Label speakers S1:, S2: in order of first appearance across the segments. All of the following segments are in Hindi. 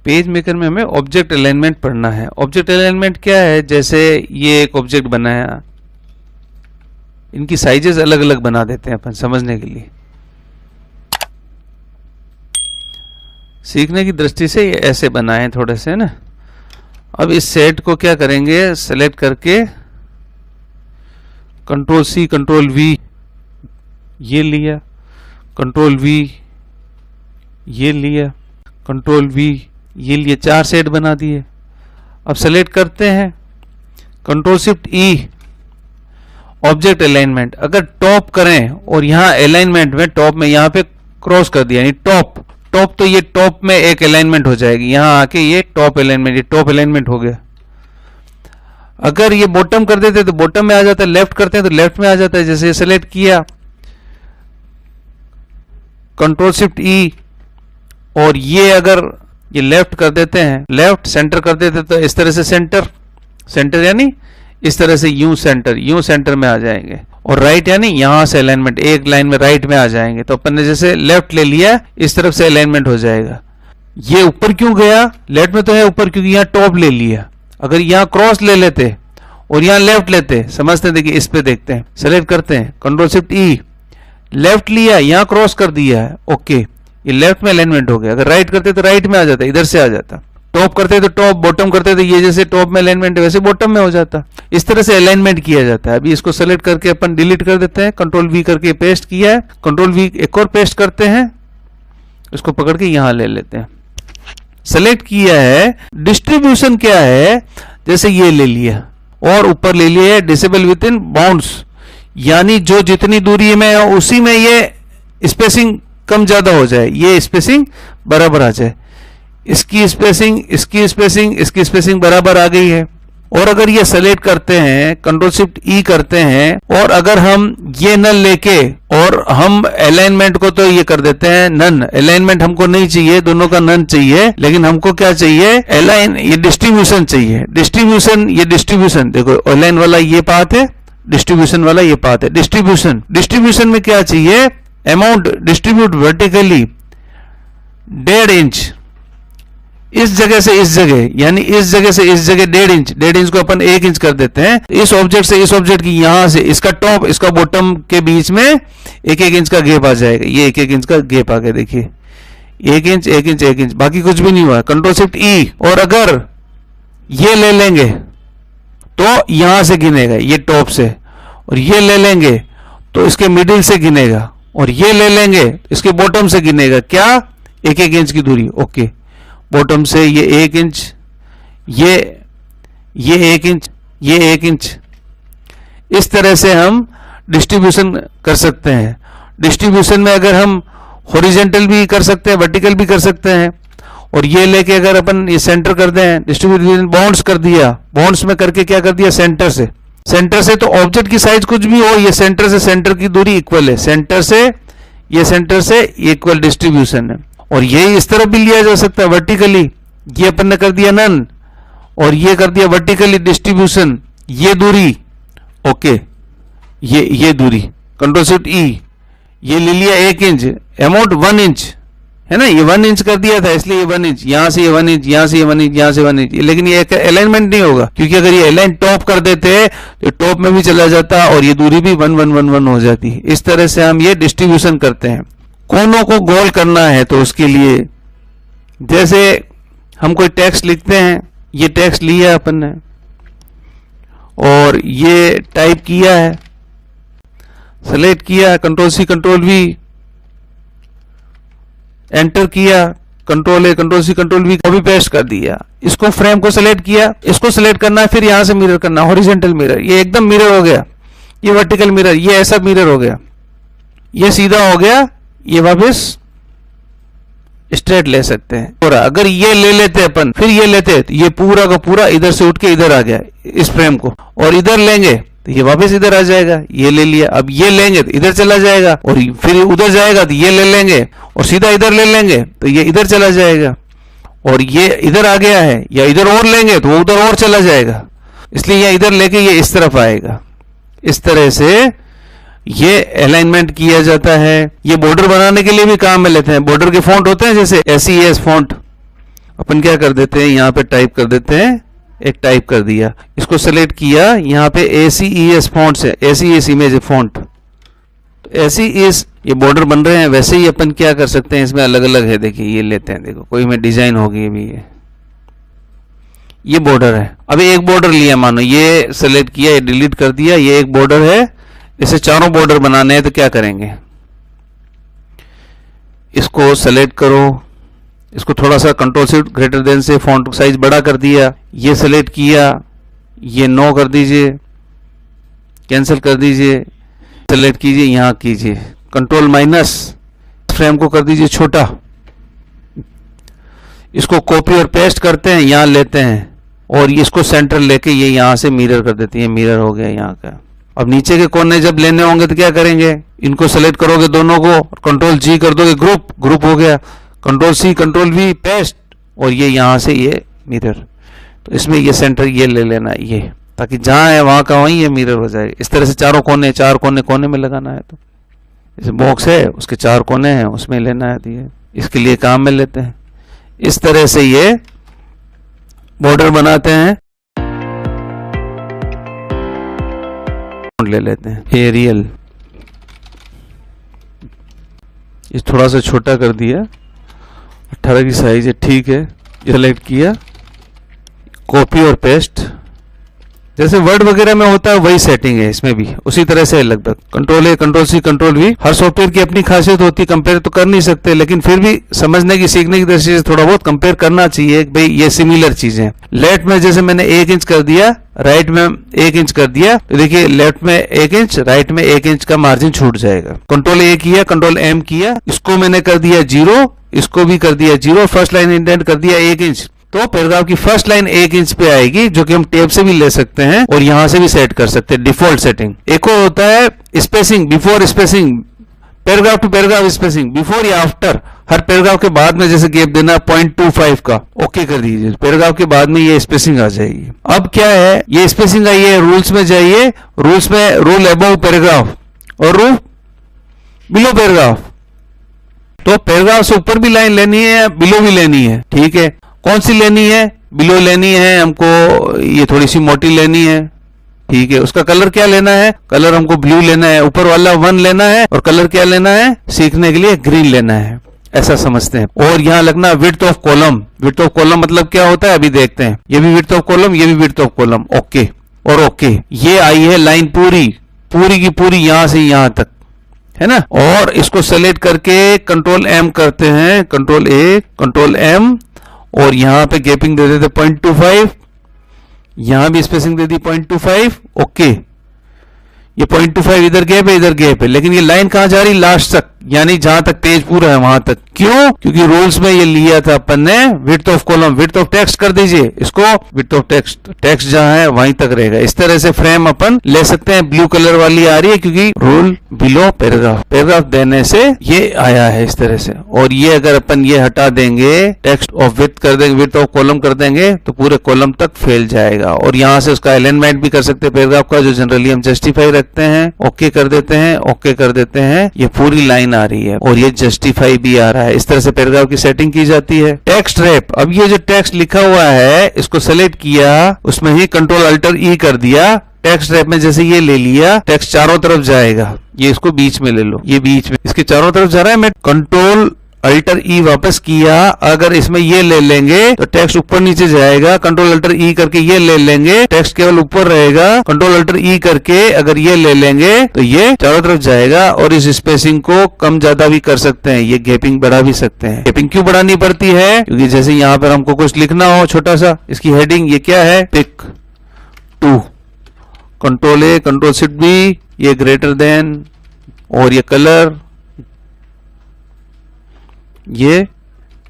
S1: पेज मेकर में हमें ऑब्जेक्ट अलाइनमेंट पढ़ना है। ऑब्जेक्ट अलाइनमेंट क्या है, जैसे ये एक ऑब्जेक्ट बनाया, इनकी साइजेस अलग अलग बना देते हैं अपन समझने के लिए, सीखने की दृष्टि से ये ऐसे बनाए थोड़े से ना। अब इस सेट को क्या करेंगे, सेलेक्ट करके कंट्रोल सी कंट्रोल वी ये लिया, कंट्रोल वी ये लिया, कंट्रोल वी ये लिए, 4 सेट बना दिए। अब सेलेक्ट करते हैं, कंट्रोल शिफ्ट ई, ऑब्जेक्ट अलाइनमेंट। अगर टॉप करें और यहाँ अलाइनमेंट में टॉप में यहाँ पे क्रॉस कर दिया, यानी टॉप टॉप, तो ये टॉप में एक अलाइनमेंट हो जाएगी, यहाँ आके ये टॉप अलाइनमेंट, ये टॉप अलाइनमेंट हो गया। अगर ये बॉटम कर देते तो बॉटम में आ जाता है, लेफ्ट करते हैं तो लेफ्ट में आ जाता है। जैसे सेलेक्ट किया, कंट्रोल शिफ्ट ई, और ये अगर ये लेफ्ट कर देते हैं, लेफ्ट सेंटर कर देते तो इस तरह से सेंटर, सेंटर यानी इस तरह से यूं सेंटर में आ जाएंगे। और राइट यानी यहां से अलाइनमेंट, एक लाइन में राइट में आ जाएंगे। तो अपन ने जैसे लेफ्ट ले लिया, इस तरफ से अलाइनमेंट हो जाएगा। ये ऊपर क्यों गया, लेफ्ट में तो है ऊपर, क्योंकि यहाँ टॉप ले लिया। अगर यहाँ क्रॉस ले लेते और यहाँ लेफ्ट लेते, समझते हैं, देखिए इस पे देखते हैं, सेलेक्ट करते हैं, कंट्रोल शिफ्ट ई, लेफ्ट लिया, यहाँ क्रॉस कर दिया है, ओके, ये लेफ्ट में अलाइनमेंट हो गया। अगर राइट करते तो राइट में आ जाता, इधर से आ जाता। टॉप करते तो टॉप, बॉटम करते तो ये जैसे टॉप में अलाइनमेंट है वैसे बॉटम में हो जाता। इस तरह से अलाइनमेंट किया जाता है। अभी इसको सेलेक्ट करके अपन डिलीट कर देते हैं, कंट्रोल वी करके पेस्ट किया है, कंट्रोल वी एक और पेस्ट करते हैं, इसको पकड़ के यहां ले लेते हैं। सेलेक्ट किया है, डिस्ट्रीब्यूशन क्या है, जैसे ये ले लिया और ऊपर ले लिया है डिसेबल विद इन बाउंड्स, यानी जो जितनी दूरी में है उसी में ये स्पेसिंग कम ज्यादा हो जाए, ये स्पेसिंग बराबर आ जाए। इसकी स्पेसिंग, इसकी स्पेसिंग, इसकी स्पेसिंग बराबर आ गई है। और अगर ये सेलेक्ट करते हैं, कंट्रोल शिफ्ट ई करते हैं, और अगर हम ये नल लेके और हम अलाइनमेंट को तो ये कर देते हैं नन, अलाइनमेंट हमको नहीं चाहिए, दोनों का नन चाहिए, लेकिन हमको क्या चाहिए, अलाइन, ये डिस्ट्रीब्यूशन चाहिए। डिस्ट्रीब्यूशन, ये डिस्ट्रीब्यूशन देखो, अलाइन वाला ये पाथ है, डिस्ट्रीब्यूशन वाला ये पाथ है। डिस्ट्रीब्यूशन, डिस्ट्रीब्यूशन में क्या चाहिए, अमाउंट डिस्ट्रीब्यूट वर्टिकली 1.5 इंच, इस जगह से इस जगह, यानी इस जगह से इस जगह 1.5 इंच, 1.5 इंच को अपन 1 इंच कर देते हैं। इस ऑब्जेक्ट से इस ऑब्जेक्ट की यहां से इसका टॉप इसका बॉटम के बीच में 1-1 इंच का गैप आ जाएगा। ये 1-1 इंच का गैप आ गया, देखिए 1 इंच 1 इंच 1 इंच, बाकी कुछ भी नहीं हुआ। कंट्रोल शिफ्ट ई, और अगर ये ले लेंगे तो यहां से गिनेगा, ये टॉप से, और ये ले लेंगे तो इसके मिडिल से गिनेगा, और ये ले लेंगे इसके बॉटम से गिनेगा। क्या, 1-1 इंच की दूरी, ओके। बॉटम से ये 1 इंच, ये 1 इंच, ये 1 इंच, इस तरह से हम डिस्ट्रीब्यूशन कर सकते हैं। डिस्ट्रीब्यूशन में अगर हम हॉरिजेंटल भी कर सकते हैं, वर्टिकल भी कर सकते हैं। और ये लेके अगर अपन ये सेंटर कर दें, डिस्ट्रीब्यूशन बाउंड्स कर दिया, बाउंड्स में करके क्या कर दिया, सेंटर से, सेंटर से, तो ऑब्जेक्ट की साइज कुछ भी हो, ये सेंटर से सेंटर की दूरी इक्वल है, सेंटर से ये सेंटर से इक्वल डिस्ट्रीब्यूशन है। और ये इस तरफ भी लिया जा सकता है वर्टिकली, ये अपन ने कर दिया नन, और ये कर दिया वर्टिकली डिस्ट्रीब्यूशन, ये दूरी, ओके, ये दूरी, कंट्रोल शिफ्ट ई, ये ले लिया 1 इंच, अमाउंट 1 इंच है ना, ये 1 इंच कर दिया था, इसलिए ये 1 इंच, यहां से ये 1 इंच, यहां से ये 1 इंच, यहां से 1 इंच। लेकिन ये अलाइनमेंट नहीं होगा, क्योंकि अगर ये अलाइन टॉप कर देते तो टॉप में भी चला जाता और ये दूरी भी 1-1-1-1 हो जाती। इस तरह से हम ये डिस्ट्रीब्यूशन करते हैं। कोनों को गोल करना है तो उसके लिए, जैसे हम कोई टेक्स्ट लिखते हैं, ये टेक्स्ट लिया अपन ने और ये टाइप किया है, सेलेक्ट किया, control C control V, enter किया, control A control C control V, copy paste कर दिया। इसको फ्रेम को सेलेक्ट किया, इसको सेलेक्ट करना है, फिर यहां से मिरर करना, हॉरिजॉन्टल मिरर, ये एकदम मिरर हो गया, ये वर्टिकल मिरर, ये ऐसा मिरर हो गया, ये सीधा हो गया, ये वापस स्ट्रेट ले सकते हैं। और अगर ये ले लेते अपन, फिर ये लेते, तो ये पूरा का पूरा इधर से उठ के इधर आ गया इस फ्रेम को, और इधर लेंगे तो ये वापस इधर आ जाएगा, ये ले लिया। अब ये लेंगे तो इधर चला जाएगा, और फिर उधर जाएगा तो ये ले लेंगे, और सीधा इधर ले लेंगे तो ये इधर चला जाएगा, और ये इधर आ गया है, या इधर और लेंगे तो वो उधर और चला जाएगा, इसलिए ये इधर लेके ये इस तरफ आएगा। इस तरह से ये अलाइनमेंट किया जाता है। ये बॉर्डर बनाने के लिए भी काम में लेते हैं। बॉर्डर के फॉन्ट होते हैं जैसे SES फॉन्ट, अपन क्या कर देते हैं, यहाँ पे टाइप कर देते हैं, एक टाइप कर दिया, इसको सेलेक्ट किया, यहाँ पे ACES फॉन्ट से ACES इमेज फॉन्ट, तो ACES ये बॉर्डर बन रहे हैं। वैसे ही अपन क्या कर सकते हैं, इसमें अलग अलग है, देखिए ये लेते हैं, देखो कोई में डिजाइन होगी भी, ये बॉर्डर है। अभी एक बॉर्डर लिया, मानो ये सेलेक्ट किया, ये डिलीट कर दिया, ये एक बॉर्डर है, इसे चारों बॉर्डर बनाने हैं, तो क्या करेंगे, इसको सेलेक्ट करो, इसको थोड़ा सा कंट्रोल शिफ्ट ग्रेटर देन से फॉन्ट साइज बड़ा कर दिया, ये सेलेक्ट किया, ये नो कर दीजिए, कैंसिल कर दीजिए, सेलेक्ट कीजिए, यहां कीजिए कंट्रोल माइनस, फ्रेम को कर दीजिए छोटा, इसको कॉपी और पेस्ट करते हैं, यहां लेते हैं और इसको सेंटर लेके ये यहां से मिरर कर देते हैं, मिरर हो गया यहाँ का। अब नीचे के कोने जब लेने होंगे तो क्या करेंगे, इनको सेलेक्ट करोगे दोनों को, कंट्रोल G कर दोगे, ग्रुप हो गया, control C control V paste, और ये यहां से ये मिरर, तो इसमें ये सेंटर ये ले लेना, ये ताकि जहां है वहां का वहीं ये मिरर हो जाए। इस तरह से चारों कोने, चार कोने में लगाना है, तो जैसे बॉक्स है उसके चार कोने हैं उसमें लेना है, तो ये इसके लिए काम में लेते हैं। इस तरह से ये बॉर्डर बनाते हैं। ले लेते हैं एरियल, ये थोड़ा सा छोटा कर दिया, 18 की साइज है, ठीक है, ये सेलेक्ट किया, कॉपी और पेस्ट, जैसे वर्ड वगैरह में होता है वही सेटिंग है इसमें भी, उसी तरह से लगभग। Control A control C control V, her software की अपनी खासियत होती है, कंपेयर तो कर नहीं सकते, लेकिन फिर भी समझने की सीखने की दृष्टि से थोड़ा बहुत कंपेयर करना चाहिए, भाई ये सिमिलर चीजें। लेफ्ट में जैसे मैंने 1 इंच कर दिया, राइट में 1 इंच कर दिया, तो देखिए लेफ्ट में 1 इंच, राइट में 1 इंच का मार्जिन छूट जाएगा। कंट्रोल A किया, कंट्रोल M किया, इसको मैंने कर दिया 0, इसको भी कर दिया 0, फर्स्ट लाइन इंडेंट कर दिया 1 इंच, तो पैराग्राफ की फर्स्ट लाइन 1 इंच पे आएगी, जो कि हम टेप से भी ले सकते हैं और यहां से भी सेट कर सकते हैं, डिफॉल्ट सेटिंग। एक और होता है spacing, before spacing, paragraph to paragraph spacing, before या आफ्टर, हर पैराग्राफ के बाद में जैसे गैप देना 0.25 का, ओके कर दीजिए, पैराग्राफ के बाद में ये स्पेसिंग आ जाएगी। अब क्या है, ये स्पेसिंग आई है, रूल्स में जाइए, रूल्स में रूल अबव पैराग्राफ और रूल बिलो पैराग्राफ, तो पैराग्राफ से ऊपर भी लाइन लेनी है, बिलो भी लेनी है, ठीक है, कौन सी लेनी है, बिलो लेनी है हमको, ये थोड़ी सी मोटी लेनी है, ठीक है, उसका कलर क्या लेना है, कलर हमको ब्लू लेना है, ऊपर वाला 1 लेना है, और कलर क्या लेना है, सीखने के लिए ग्रीन लेना है, ऐसा समझते हैं। और यहाँ लगना width of column, width of column मतलब क्या होता है अभी देखते हैं, ये भी विड्थ ऑफ कॉलम, ये भी विड्थ ऑफ कॉलम, ओके और ओके। ये आई है लाइन पूरी की पूरी यहां से यहां तक, है ना, और इसको सेलेक्ट करके कंट्रोल M करते हैं, कंट्रोल A कंट्रोल M, और यहां पे गैपिंग दे देते 0.25, यहां भी स्पेसिंग दे दी 0.25, ओके, ये 0.25 इधर गैप है, इधर गैप है, लेकिन ये लाइन कहां जा रही, लास्ट तक, यानी जहां तक पेज पूरा है वहां तक। क्यों, क्योंकि रूल्स में ये लिया था अपन ने width of column, width of text कर दीजिए इसको, विड्थ ऑफ टेक्स्ट जहां है वहीं तक रहेगा। इस तरह से फ्रेम अपन ले सकते हैं। ब्लू कलर वाली आ रही है क्योंकि रूल बिलो पैराग्राफ देने से ये आया है इस तरह से। और ये अगर अपन ये हटा देंगे, टेक्स्ट ऑफ विड्थ कर देंगे, विड्थ ऑफ कॉलम कर देंगे, तो पूरे कॉलम तक फैल जाएगा। और यहां से उसका अलाइनमेंट भी कर सकते हैं पैराग्राफ का, जो जनरली हम जस्टिफाई रखते हैं, ओके कर देते हैं, ओके कर देते हैं, ये पूरी लाइन आ रही है और ये जस्टिफाई भी आ रहा है। इस तरह से पैराग्राफ की सेटिंग की जाती है। टेक्स्ट रैप, अब ये जो टेक्स्ट लिखा हुआ है इसको सेलेक्ट किया, उसमें ही कंट्रोल अल्टर E कर दिया, टेक्स्ट रैप में जैसे ये ले लिया, टेक्स्ट चारों तरफ जाएगा, ये इसको बीच में ले लो, ये बीच में इसके चारों तरफ जा रहा है, मैं कंट्रोल अल्टर E वापस किया, अगर इसमें ये ले लेंगे तो टेक्स्ट ऊपर नीचे जाएगा, कंट्रोल अल्टर E करके ये ले लेंगे, टेक्स्ट केवल ऊपर रहेगा, कंट्रोल अल्टर E करके अगर ये ले लेंगे तो ये चारों तरफ जाएगा। और इस स्पेसिंग को कम ज्यादा भी कर सकते हैं, ये गैपिंग बढ़ा भी सकते हैं। गैपिंग क्यों बढ़ानी पड़ती है, क्योंकि जैसे यहाँ पर हमको कुछ लिखना हो छोटा सा, इसकी हेडिंग ये क्या है, pick 2, control A control shift B, ये ग्रेटर देन, और ये कलर, ये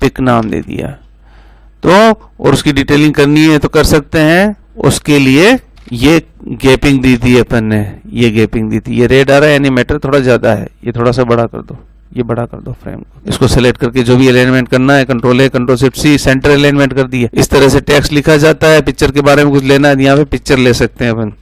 S1: पिक नाम दे दिया। तो और उसकी डिटेलिंग करनी है तो कर सकते हैं, उसके लिए ये गैपिंग दी थी अपन ने, ये गैपिंग दी थी। ये रेड आ रहा है यानी मैटर थोड़ा ज्यादा है, ये थोड़ा सा बड़ा कर दो, ये बड़ा कर दो फ्रेम को। इसको सेलेक्ट करके जो भी अलाइनमेंट करना है, control A control shift C, centre alignment कर दिया। इस तरह से टेक्स्ट लिखा जाता है। पिक्चर के बारे में कुछ लेना है, यहाँ पे पिक्चर ले सकते हैं अपन।